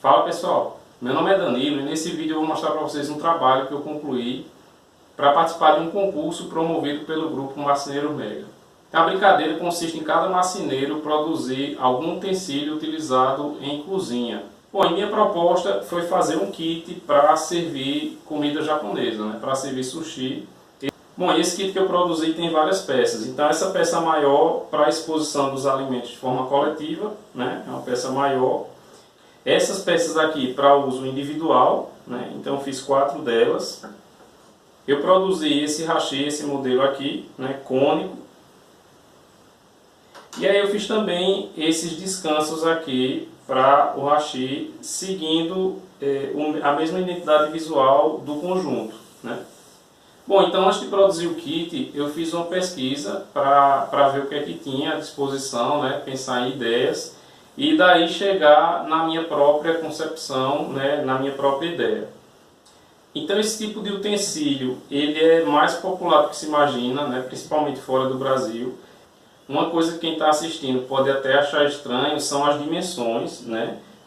Fala pessoal, meu nome é Danilo e nesse vídeo eu vou mostrar para vocês um trabalho que eu concluí para participar de um concurso promovido pelo grupo Marceneiro Mega. A brincadeira consiste em cada marceneiro produzir algum utensílio utilizado em cozinha. Bom, a minha proposta foi fazer um kit para servir comida japonesa, para servir sushi. Bom, esse kit que eu produzi tem várias peças, então essa peça maior para a exposição dos alimentos de forma coletiva, é uma peça maior. Essas peças aqui para uso individual, então eu fiz 4 delas. Eu produzi esse hashi, esse modelo aqui, cônico. E aí eu fiz também esses descansos aqui para o hashi, seguindo a mesma identidade visual do conjunto. Bom, então antes de produzir o kit, eu fiz uma pesquisa para ver o que é que tinha à disposição, pensar em ideias. E daí chegar na minha própria concepção, na minha própria ideia. Então esse tipo de utensílio, ele é mais popular do que se imagina, principalmente fora do Brasil. Uma coisa que quem está assistindo pode até achar estranho são as dimensões,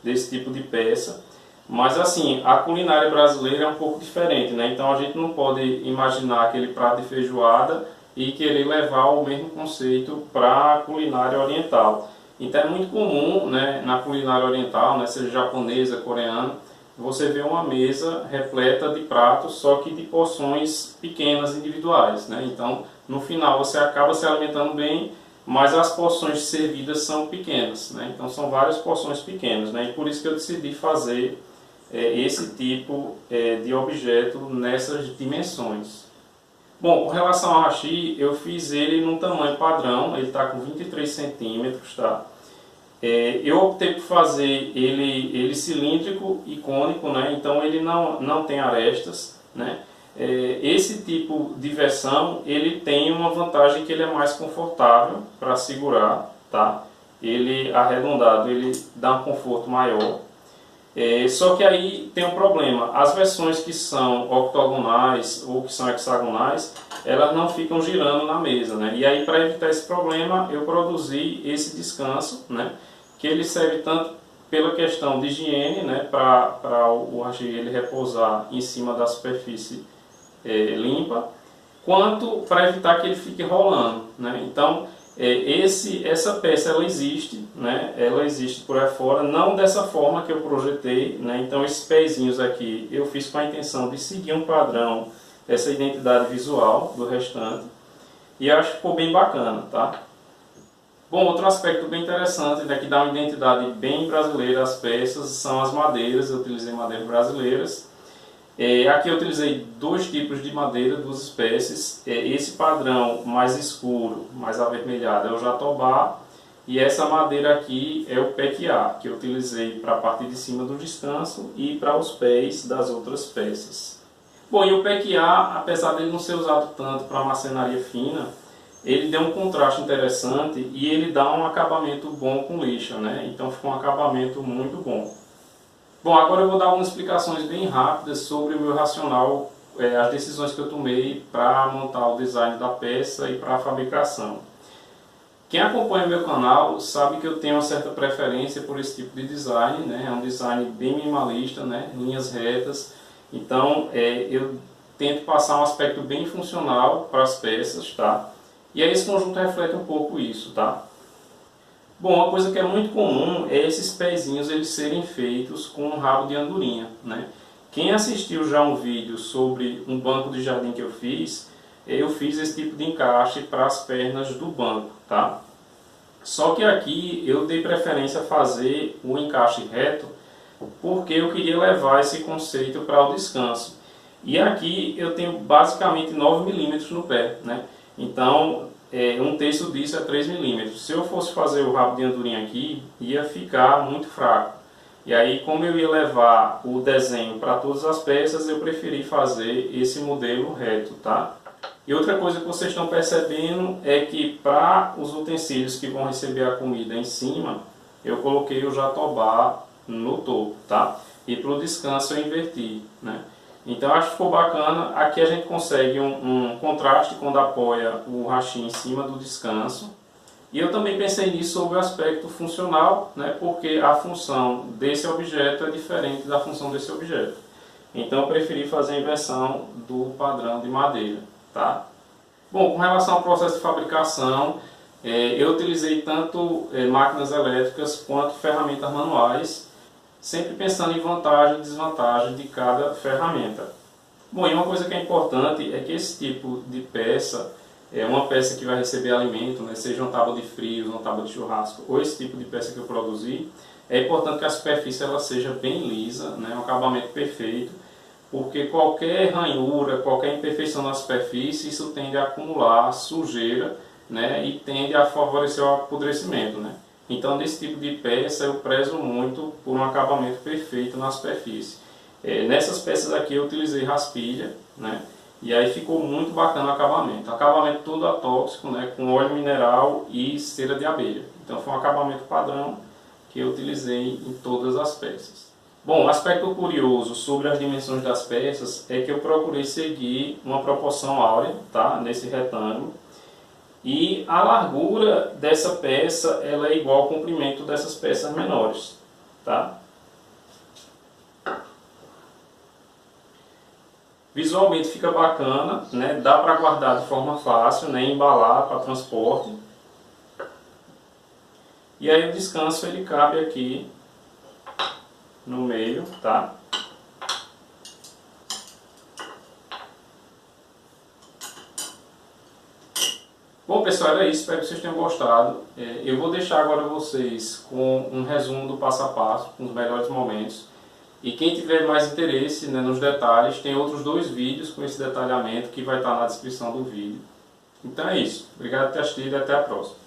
desse tipo de peça. Mas assim, a culinária brasileira é um pouco diferente, então a gente não pode imaginar aquele prato de feijoada e querer levar o mesmo conceito para a culinária oriental. Então é muito comum, na culinária oriental, seja japonesa, coreana, você vê uma mesa repleta de pratos, só que de porções pequenas, individuais. Então no final você acaba se alimentando bem, mas as porções servidas são pequenas. Então são várias porções pequenas. E por isso que eu decidi fazer esse tipo de objeto nessas dimensões. Bom, com relação ao hashi, eu fiz ele num tamanho padrão, ele está com 23 centímetros, tá? Eu optei por fazer ele cilíndrico e cônico, então ele não tem arestas, Esse tipo de versão, ele tem uma vantagem que ele é mais confortável para segurar, tá? Ele arredondado, ele dá um conforto maior. Só que aí tem um problema, as versões que são octogonais ou que são hexagonais, elas não ficam girando na mesa, E aí para evitar esse problema eu produzi esse descanso, que ele serve tanto pela questão de higiene, para o hashi ele repousar em cima da superfície limpa, quanto para evitar que ele fique rolando, Então essa peça ela existe, ela existe por aí fora, não dessa forma que eu projetei, Então esses pezinhos aqui eu fiz com a intenção de seguir um padrão, essa identidade visual do restante, e acho que ficou bem bacana, tá? Bom, outro aspecto bem interessante, que dá uma identidade bem brasileira às peças, são as madeiras. Eu utilizei madeiras brasileiras. Aqui eu utilizei 2 tipos de madeira, 2 espécies. Esse padrão mais escuro, mais avermelhado, é o jatobá. E essa madeira aqui é o pequiá, que eu utilizei para a parte de cima do descanso e para os pés das outras peças. Bom, e o pequiá, apesar dele não ser usado tanto para marcenaria fina, ele deu um contraste interessante e ele dá um acabamento bom com lixa, Então ficou um acabamento muito bom. Bom, agora eu vou dar algumas explicações bem rápidas sobre o meu racional, as decisões que eu tomei para montar o design da peça e para a fabricação. Quem acompanha meu canal sabe que eu tenho uma certa preferência por esse tipo de design, É um design bem minimalista, Linhas retas. Então eu tento passar um aspecto bem funcional para as peças, tá? E aí esse conjunto reflete um pouco isso, tá? Bom, uma coisa que é muito comum é esses pezinhos eles serem feitos com um rabo de andorinha, Quem assistiu já um vídeo sobre um banco de jardim que eu fiz esse tipo de encaixe para as pernas do banco, tá? Só que aqui eu dei preferência a fazer o encaixe reto porque eu queria levar esse conceito para o descanso. E aqui eu tenho basicamente 9 milímetros no pé, Então, um terço disso é 3 milímetros. Se eu fosse fazer o rabo de andorinha aqui, ia ficar muito fraco. E aí, como eu ia levar o desenho para todas as peças, eu preferi fazer esse modelo reto, tá? E outra coisa que vocês estão percebendo é que para os utensílios que vão receber a comida em cima, eu coloquei o jatobá no topo, tá? E para o descanso eu inverti, Então acho que ficou bacana. Aqui a gente consegue um contraste quando apoia o hashi em cima do descanso. E eu também pensei nisso sobre o aspecto funcional, né, porque a função desse objeto é diferente da função desse objeto. Então eu preferi fazer a inversão do padrão de madeira. Tá? Bom, com relação ao processo de fabricação, eu utilizei tanto máquinas elétricas quanto ferramentas manuais, sempre pensando em vantagem e desvantagem de cada ferramenta. Bom, e uma coisa que é importante é que esse tipo de peça, é uma peça que vai receber alimento, né, seja uma tábua de frios, uma tábua de churrasco, ou esse tipo de peça que eu produzi, é importante que a superfície ela seja bem lisa, né, um acabamento perfeito, porque qualquer ranhura, qualquer imperfeição na superfície, isso tende a acumular sujeira, né, e tende a favorecer o apodrecimento. Né. Então, nesse tipo de peça, eu prezo muito por um acabamento perfeito na superfície. Nessas peças aqui eu utilizei raspilha, né, e aí ficou muito bacana o acabamento. Acabamento todo atóxico, né, com óleo mineral e cera de abelha. Então, foi um acabamento padrão que eu utilizei em todas as peças. Bom, um aspecto curioso sobre as dimensões das peças é que eu procurei seguir uma proporção áurea, tá, nesse retângulo, e a largura dessa peça ela é igual ao comprimento dessas peças menores. Tá? Visualmente fica bacana, né, dá para guardar de forma fácil, né, embalar para transporte. E aí o descanso ele cabe aqui no meio, tá? Bom pessoal, era isso, espero que vocês tenham gostado. Eu vou deixar agora vocês com um resumo do passo a passo, com os melhores momentos. E quem tiver mais interesse, né, nos detalhes, tem outros 2 vídeos com esse detalhamento que vai estar na descrição do vídeo. Então é isso, obrigado por ter assistido e até a próxima.